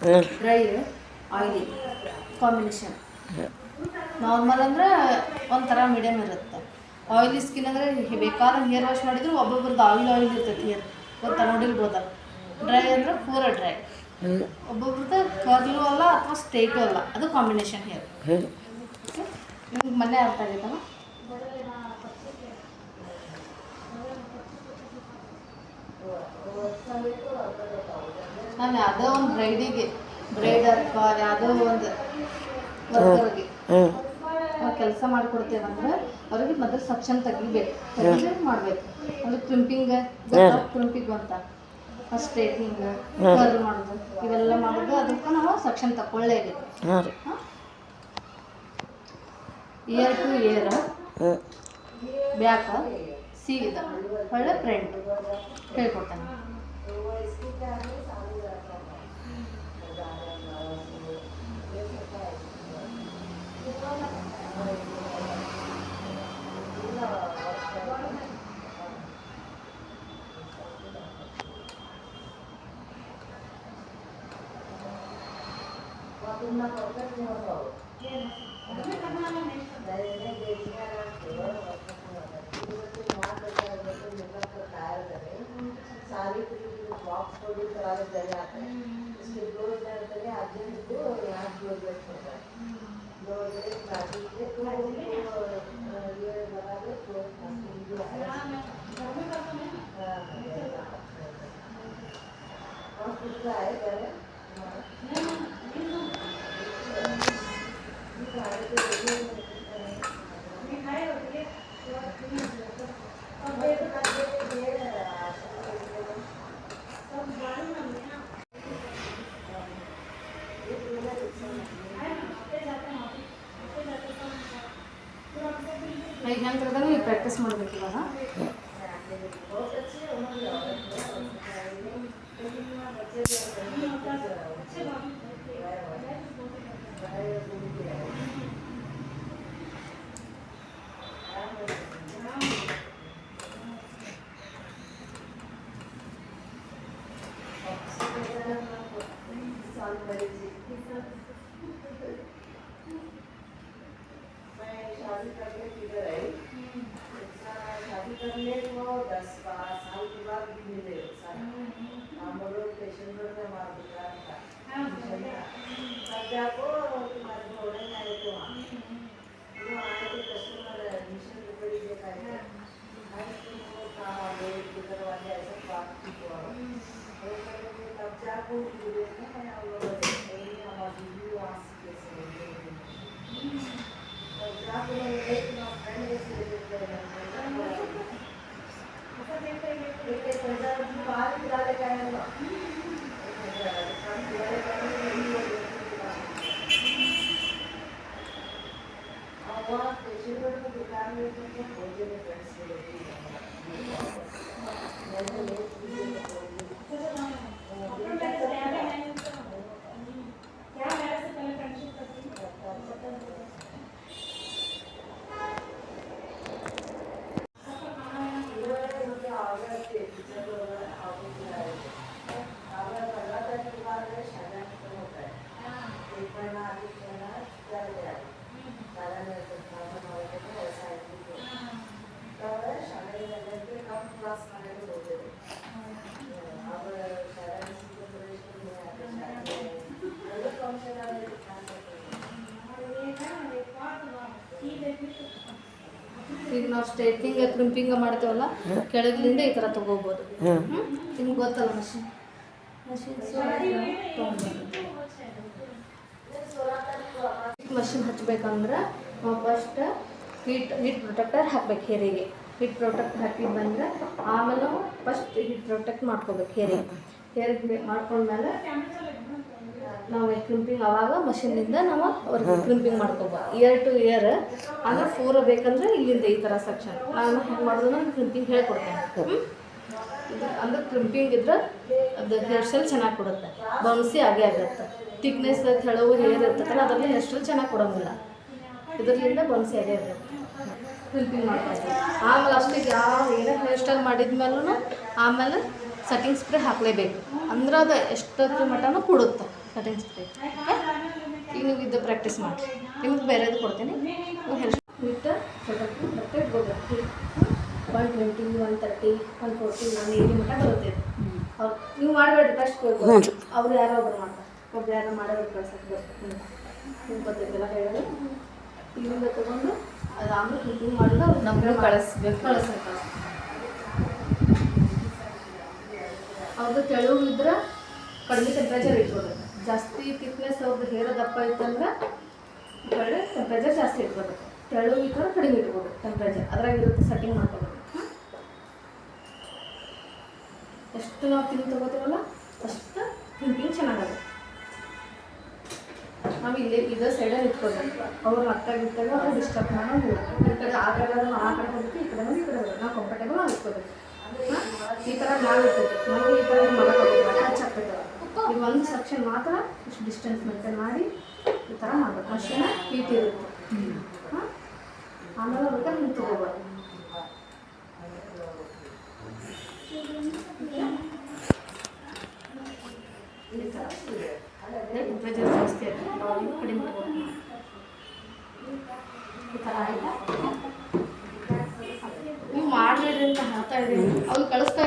Dry oily combination. Normal ಅಂದರೆ ಒಂಥರ medium ಇರುತ್ತೆ. ಆಯಿಲಿ ಸ್ಕಿನ್ ಅಂದರೆ ಬೇಕಾದಂಗೆ ಹೇರ್ ವಾಶ್ ಮಾಡಿದ್ರು ಒಬ್ಬೊಬ್ರದ್ದು ಆಯಿಲ್ ಇರ್ತೈತಿ ಹೇರ್, ಗೊತ್ತಾ, ನೋಡಿರ್ಬೋದಲ್ಲ. ಡ್ರೈ ಅಂದರೆ ಪೂರ ಡ್ರೈ, ಒಬ್ಬೊಬ್ರದ್ದು ಕರ್ಲು ಅಲ್ಲ ಅಥವಾ ಸ್ಟ್ರೇಟು ಅಲ್ಲ, ಅದು ಕಾಂಬಿನೇಷನ್ ಹೇರ್. ನಿಮ್ಗೆ ಮೊನ್ನೆ ಅರ್ಥ ಆಗೈತಲ್ಲ. ನಾನು ಯಾವುದೋ ಒಂದು ಬ್ರೈಡ್ ಅಥವಾ ಯಾವುದೋ ಒಂದು ವರ್ಕರ್ಗೆ ನಾವು ಕೆಲಸ ಮಾಡಿಕೊಡ್ತೇವಂದ್ರೆ ಅವ್ರಿಗೆ ಮೊದಲು ಸಕ್ಷನ್ ತೆಗಿಬೇಕು, ಮಾಡಬೇಕು. ಅಂದ್ರೆ ಕ್ರಿಂಪಿಂಗ್ ಅಂತ, ಸ್ಟ್ರೇಟ್ನಿಂಗ್, ಕರ್ಲ್ ಮಾಡೋದು, ಇವೆಲ್ಲ ಮಾಡೋದು. ಅದಕ್ಕೆ ನಾವು ಸಕ್ಷನ್ ತಗೊಳ್ಳೇಬೇಕು. ಇಯರ್ ಟು ಇಯರ್ ಬ್ಯಾಕ್ ಸೀದ ಒಳ್ಳೆ ಫ್ರಂಟ್ ಹೇಳ್ಕೊಡ್ತಾನೆ. ಈಗ ನಂತರದಾಗ ನೀವು ಪ್ರಾಕ್ಟೀಸ್ ಮಾಡಬೇಕು. ಇವಾಗ ಈಗ ನಾವು ಸ್ಟ್ರೇಟ್ನಿಂಗ್ ಕ್ರಿಂಪಿಂಗ್ ಮಾಡ್ತೇವಲ್ಲ, ಕೆಳಗಿನಿಂದ ಈ ಥರ ತೊಗೋಬೋದು. ನಿಮ್ಗೆ ಗೊತ್ತಲ್ಲ ಮಷಿನ್ ಹಚ್ಬೇಕಂದ್ರೆ ನಾವು ಫಸ್ಟ್ ಹೀಟ್ ಪ್ರೊಟೆಕ್ಟರ್ ಹಾಕ್ಬೇಕು ಹೇರಿಗೆ. ಹೀಟ್ ಪ್ರೊಟೆಕ್ಟ್ ಹಾಕಿದ್ದು ಬಂದರೆ ಆಮೇಲೆ ಫಸ್ಟ್ ಹೀಟ್ ಪ್ರೊಟೆಕ್ಟ್ ಮಾಡ್ಕೋಬೇಕು ಹೇರಿಗೆ ಮಾಡ್ಕೊಂಡ್ಮೇಲೆ ನಾವು ಕ್ರಿಂಪಿಂಗ್ ಆವಾಗ ಮಷಿನಿಂದ ನಾವು ಅವ್ರಿಗೆ ಕ್ರಿಂಪಿಂಗ್ ಮಾಡ್ಕೋಬೋದು. ಇಯರ್ ಟು ಇಯರ್ ಅಂದರೆ ಪೂರ ಬೇಕಂದ್ರೆ ಇಲ್ಲಿಂದ ಈ ಥರ ಸೆಕ್ಷನ್ ನಾನು ಹೆಂಗೆ ಮಾಡೋದು ನಾನು ಕ್ರಿಂಪಿಂಗ್ ಹೇಳ್ಕೊಡ್ತೇನೆ. ಅಂದ್ರೆ ಕ್ರಿಂಪಿಂಗ್ ಇದ್ರೆ ಅದು ಹೇರ್ ಸ್ಟೈಲ್ ಚೆನ್ನಾಗಿ ಕೊಡುತ್ತೆ, ಬೌನ್ಸಿ ಆಗೇ ಆಗುತ್ತೆ. ಥಿಕ್ನೆಸ್ ತೆಳವು ಹೇರ್ ಇರ್ತೈತಲ್ಲ ಅದರಲ್ಲಿ ಹೇರ್ ಸ್ಟೈಲ್ ಚೆನ್ನಾಗಿ ಕೊಡೋಂಗಿಲ್ಲ, ಇದರಿಂದ ಬೌನ್ಸಿ ಆಗೇ ಆಗುತ್ತೆ. ಕ್ರಿಂಪಿಂಗ್ ಮಾಡ್ತಾಯಿದ್ವಿ ಆಮೇಲೆ ಅಷ್ಟಿಗೆ ಯಾವ ಏನೇ ಹೇರ್ ಸ್ಟೈಲ್ ಮಾಡಿದ್ಮೇಲೂ ಆಮೇಲೆ ಸೆಟ್ಟಿಂಗ್ ಸ್ಪ್ರೇ ಹಾಕಲೇಬೇಕು. ಅಂದ್ರೆ ಅದು ಎಷ್ಟೊತ್ತು ಮಟನೂ ಕೊಡುತ್ತೆ. Cutting spray. ಈಗ ನೀವು ಇದು ಪ್ರಾಕ್ಟೀಸ್ ಮಾಡಿ, ನಿಮ್ಗೆ ಬೇರೆದು ಕೊಡ್ತೀನಿ. ಹಿಟ್ ಪ್ರೊಟೆಕ್ಟ್ ಇಟ್ಕೋಬೇಕು. 120, 130, 140, 180 ಮಟ್ಟ ಬರುತ್ತೆ. ಅವ್ರು ನೀವು ಮಾಡಬೇಡ್ರಿ, ಫಸ್ಟ್ ಅವ್ರು ಯಾರೋ ಒಬ್ರು ಮಾಡ್ತಾರೆ, ಒಬ್ರು ಯಾರೋ ಮಾಡೋರು ಕಳ್ಸಕ್ಕೆ ಬರ್ಬೇಕು. ನಿಮ್ಗೆ ಗೊತ್ತಿದ್ದೆಲ್ಲ ಹೇಳೋದು. ಇಲ್ಲಿಂದ ತೊಗೊಂಡು ಅದು ಆಮೇಲೆ ಹಿಟ್ಟಿಂಗ್ ಮಾಡಿದ್ರೆ ಅವ್ರು ನಮ್ಮನ್ನು ಕಳಿಸ್ಬೇಕು. ಅವ್ರದ್ದು ತೆಳುವಿದ್ರೆ ಕಡಿಮೆ ಟೆಂಪ್ರೇಚರ್ ಇಟ್ಕೋಬೇಕು. ಜಾಸ್ತಿ ಥಿಕ್ನೆಸ್ ಅವ್ರದ್ದು ಹೇರ ದಪ್ಪ ಇತ್ತಂದ್ರೆ ಒಳ್ಳೆ ಟೆಂಪ್ರೇಚರ್ ಜಾಸ್ತಿ ಇಟ್ಕೋಬೇಕು. ತೆಳು ಇಟ್ಟರೆ ಕಡಿಮೆ ಇಟ್ಕೋಬೇಕು ಟೆಂಪ್ರೇಚರ್, ಅದ್ರಾಗಿರುತ್ತೆ ಸೆಟ್ಟಿಂಗ್ ಮಾಡ್ಕೋಬೇಕು. ಎಷ್ಟು ನಾವು ತಿಂದು ತೊಗೋತೀವಲ್ಲ ಅಷ್ಟು ಥಿಂಕಿಂಗ್ ಚೆನ್ನಾಗುತ್ತೆ. ನಾವು ಇಲ್ಲೇ ಇದೇ ಸೈಡಲ್ಲಿ ಇಟ್ಕೋಬೇಕು. ಅವ್ರು ಹತ್ತಾಗಿದ್ದಾಗ ಅವ್ರು ಡಿಸ್ಟರ್ಬ್ ಮಾಡೋದಿಲ್ಲ. ಈ ಕಡೆ ಆ ಕಡೆ ಆ ಕಡೆ ಹೋಗುತ್ತೆ, ಈ ಕಡೆ ಈ ಕಡೆ ಹೋಗುತ್ತೆ. ನಾವು ಕಂಫರ್ಟೇಬಲ್ ನಾವು ಇಟ್ಕೋಬೇಕು. ಈ ಥರ ನಾವು ಇರ್ತೈತಿ, ನಮಗೆ ಈ ಥರ ಮಾಡೋಕ್ಕಾಗೋದಿಲ್ಲ, ಟಚ್ ಆಗ್ತೈತೆ. ಈ ಒಂದು ಸೆಕ್ಷನ್ ಮಾತ್ರ ಇಷ್ಟು ಡಿಸ್ಟೆನ್ಸ್ ಮೇಂಟೈನ್ ಮಾಡಿ ಈ ಥರ ಮಾಡಬೇಕು. ಮಷೀನ ಹೀಟ್ ಇರುತ್ತೆ. ಆಮೇಲೆ ಅದಕ್ಕೆ ಹಿಂಗೆ ತೊಗೋಬಾರ್ದು. ಈ ಥರ ಟೆಂಪ್ರೇಚರ್ ಜಾಸ್ತಿ ಆಗುತ್ತೆ, ನಾವು ಕಡಿಮೆ ಇಟ್ಕೋಬೇಕು. ಈ ಥರ ಆಯಿತಾ? ನೀವು ಮಾಡಬೇಡ್ರಿ ಅಂತ ಹೇಳ್ತಾ ಇದ್ದೀನಿ, ಅವ್ರು ಕಳಿಸ್ತಾ